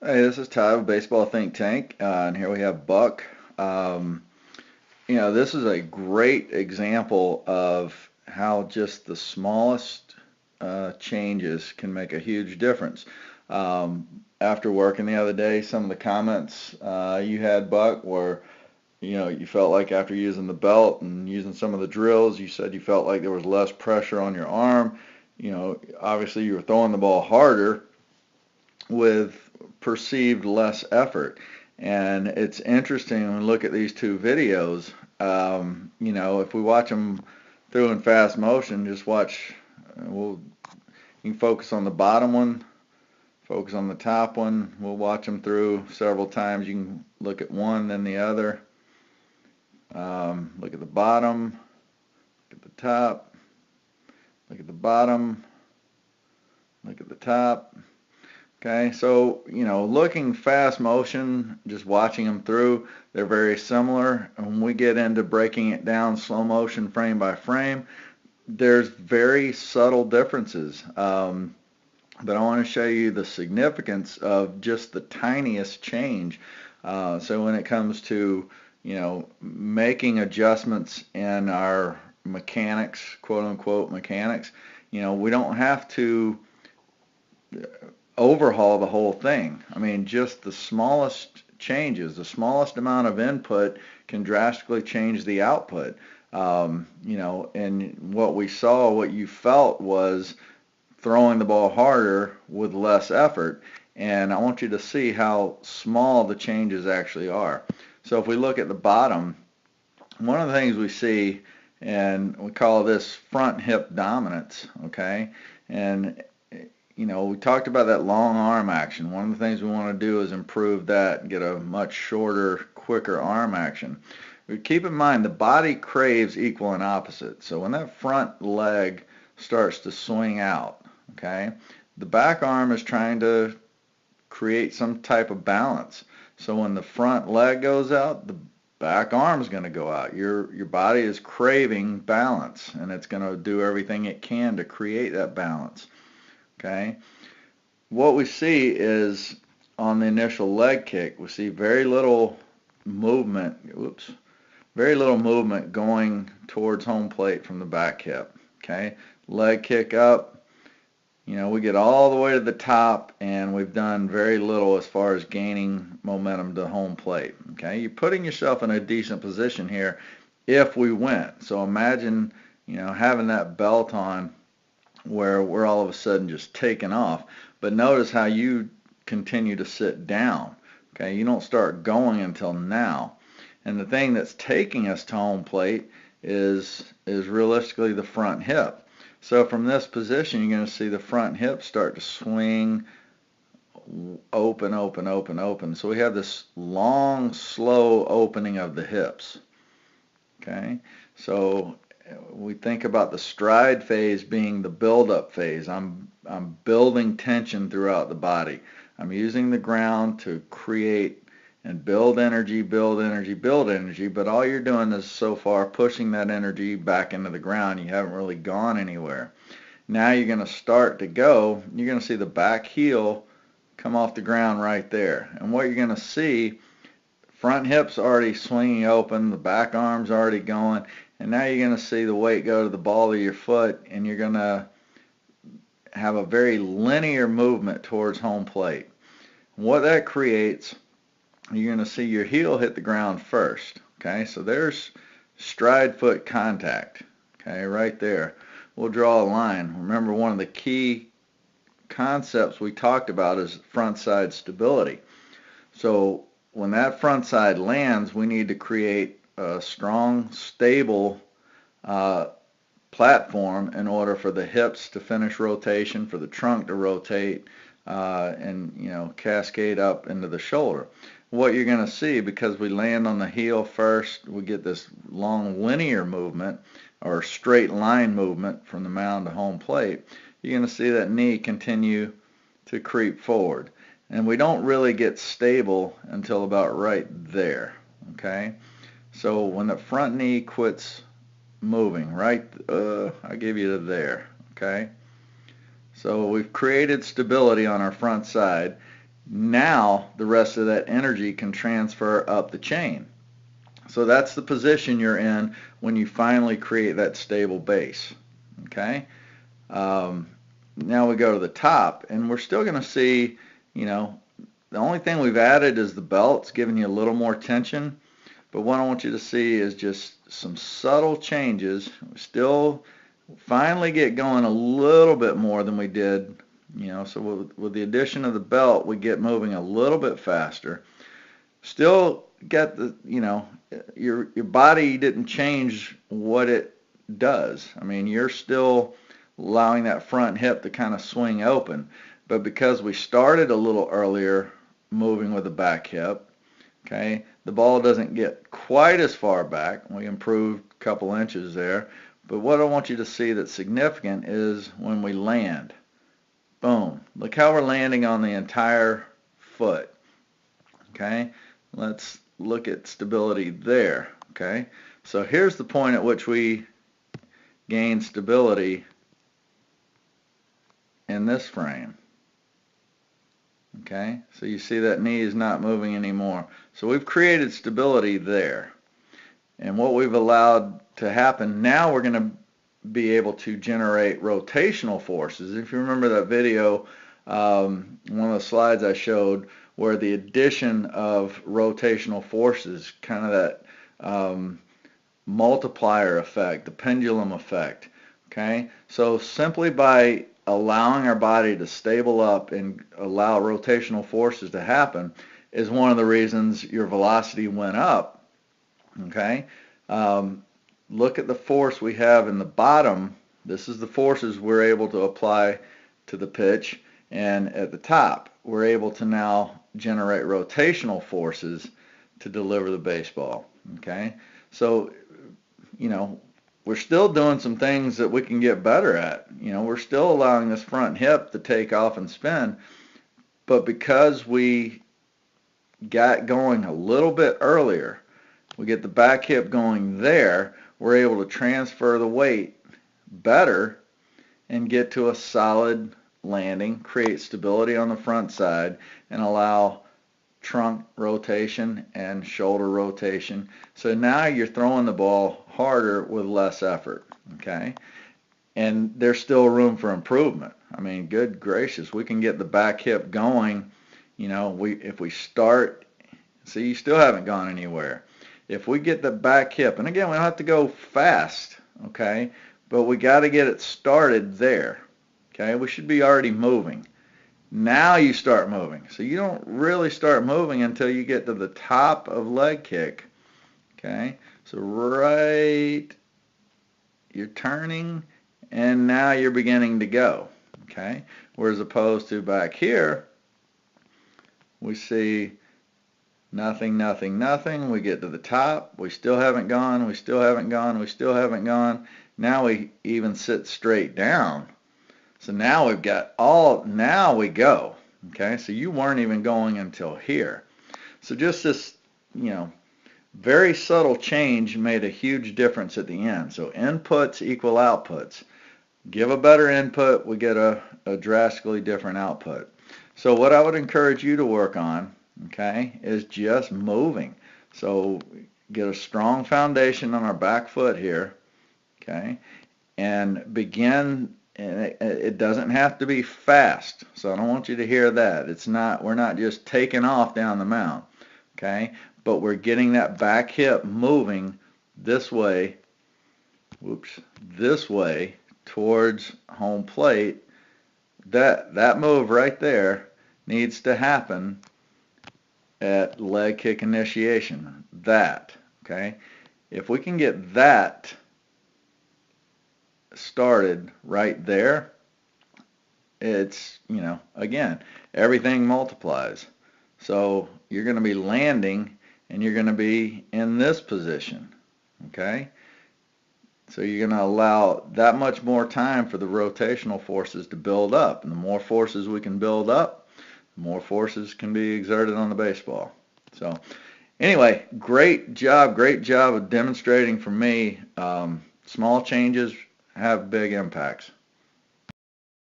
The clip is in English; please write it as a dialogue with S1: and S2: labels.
S1: Hey, this is Todd with Baseball Think Tank, and here we have Buck. Um, this is a great example of how just the smallest changes can make a huge difference. After working the other day, some of the comments you had, Buck, were, you felt like after using the belt and using some of the drills, you said you felt like there was less pressure on your arm. Obviously you were throwing the ball harder with perceived less effort. And it's interesting when we look at these two videos. If we watch them through in fast motion, just watch. You can focus on the bottom one, focus on the top one. We'll watch them through several times. You can look at one, then the other. Look at the bottom, look at the top, look at the bottom, look at the top. Okay, so, looking fast motion, just watching them through, they're very similar. And when we get into breaking it down slow motion frame by frame, there's very subtle differences. But I want to show you the significance of just the tiniest change. So when it comes to, making adjustments in our mechanics, quote unquote mechanics, we don't have to overhaul the whole thing. I mean, just the smallest changes, the smallest amount of input can drastically change the output. And what we saw, what you felt was throwing the ball harder with less effort. And I want you to see how small the changes actually are. So if we look at the bottom, one of the things we see, and we call this front hip dominance, okay? And we talked about that long arm action. One of the things we want to do is improve that and get a much shorter, quicker arm action. But keep in mind the body craves equal and opposite. So when that front leg starts to swing out, okay, the back arm is trying to create some type of balance. So when the front leg goes out, the back arm is going to go out. Your body is craving balance, and it's going to do everything it can to create that balance. Okay, what we see is on the initial leg kick, we see very little movement. Very little movement going towards home plate from the back hip. Okay, leg kick up. We get all the way to the top, and we've done very little as far as gaining momentum to home plate. Okay, you're putting yourself in a decent position here if we went. So imagine, having that belt on where we're all of a sudden just taking off. But notice how you continue to sit down. Okay, you don't start going until now. And the thing that's taking us to home plate is realistically the front hip. So from this position, you're going to see the front hip start to swing open, open, open, open. So we have this long, slow opening of the hips. Okay, so we think about the stride phase being the build-up phase. I'm building tension throughout the body. I'm using the ground to create and build energy, build energy, build energy, but all you're doing is so far pushing that energy back into the ground. You haven't really gone anywhere. Now you're going to start to go. You're going to see the back heel come off the ground right there. And what you're going to see, front hip's already swinging open, the back arm's already going, and now you're going to see the weight go to the ball of your foot, and you're going to have a very linear movement towards home plate. And what that creates, you're going to see your heel hit the ground first. Okay, so there's stride foot contact. Okay, right there. We'll draw a line. Remember, one of the key concepts we talked about is front side stability. So when that front side lands, we need to create a strong, stable platform in order for the hips to finish rotation, for the trunk to rotate, and cascade up into the shoulder. What you're going to see, because we land on the heel first, we get this long linear movement or straight line movement from the mound to home plate. You're going to see that knee continue to creep forward. And we don't really get stable until about right there. Okay? So when the front knee quits moving, right, I give you to there. Okay? So we've created stability on our front side. Now the rest of that energy can transfer up the chain. So that's the position you're in when you finally create that stable base. Okay. Now we go to the top, and we're still going to see, you know, the only thing we've added is the belts, giving you a little more tension. But what I want you to see is just some subtle changes. We still finally get going a little bit more than we did, you know, so with the addition of the belt, we get moving a little bit faster. Still get the, you know, your body didn't change what it does. I mean, you're still allowing that front hip to kind of swing open. But because we started a little earlier moving with the back hip, okay, the ball doesn't get quite as far back. We improved a couple inches there. But what I want you to see that's significant is when we land. Boom. Look how we're landing on the entire foot. Okay, let's look at stability there. Okay, so here's the point at which we gain stability in this frame. Okay, so you see that knee is not moving anymore. So we've created stability there. And what we've allowed to happen, now we're going to be able to generate rotational forces. If you remember that video, one of the slides I showed, where the addition of rotational forces, kind of that multiplier effect, the pendulum effect. Okay, so simply by allowing our body to stable up and allow rotational forces to happen is one of the reasons your velocity went up. Okay, look at the force we have in the bottom. This is the forces we're able to apply to the pitch, and at the top we're able to now generate rotational forces to deliver the baseball. Okay, so you know, we're still doing some things that we can get better at. You know, we're still allowing this front hip to take off and spin, but because we got going a little bit earlier, we get the back hip going there, we're able to transfer the weight better and get to a solid landing, create stability on the front side, and allow trunk rotation and shoulder rotation. So now you're throwing the ball harder with less effort. Okay, and there's still room for improvement. I mean, good gracious, we can get the back hip going. You know, if we start, see, you still haven't gone anywhere. If we get the back hip, and again, we don't have to go fast, okay, but we got to get it started there. Okay, we should be already moving. Now you start moving. So you don't really start moving until you get to the top of leg kick. Okay, so right, you're turning, and now you're beginning to go. Okay, whereas opposed to back here, we see nothing, nothing, nothing. We get to the top. We still haven't gone. We still haven't gone. We still haven't gone. Now we even sit straight down. So now we've got now we go. Okay, so you weren't even going until here. So just this, you know, very subtle change made a huge difference at the end. So inputs equal outputs. Give a better input, we get a drastically different output. So what I would encourage you to work on, okay, is just moving. So get a strong foundation on our back foot here, okay, and begin. And it doesn't have to be fast, so I don't want you to hear that. We're not just taking off down the mound, okay? But we're getting that back hip moving this way, this way towards home plate. That move right there needs to happen at leg kick initiation. Okay? If we can get that started right there, it's, you know, again, everything multiplies. So you're going to be landing and you're going to be in this position. Okay, so you're going to allow that much more time for the rotational forces to build up, and the more forces we can build up, the more forces can be exerted on the baseball. So anyway, great job of demonstrating for me. Small changes have big impacts.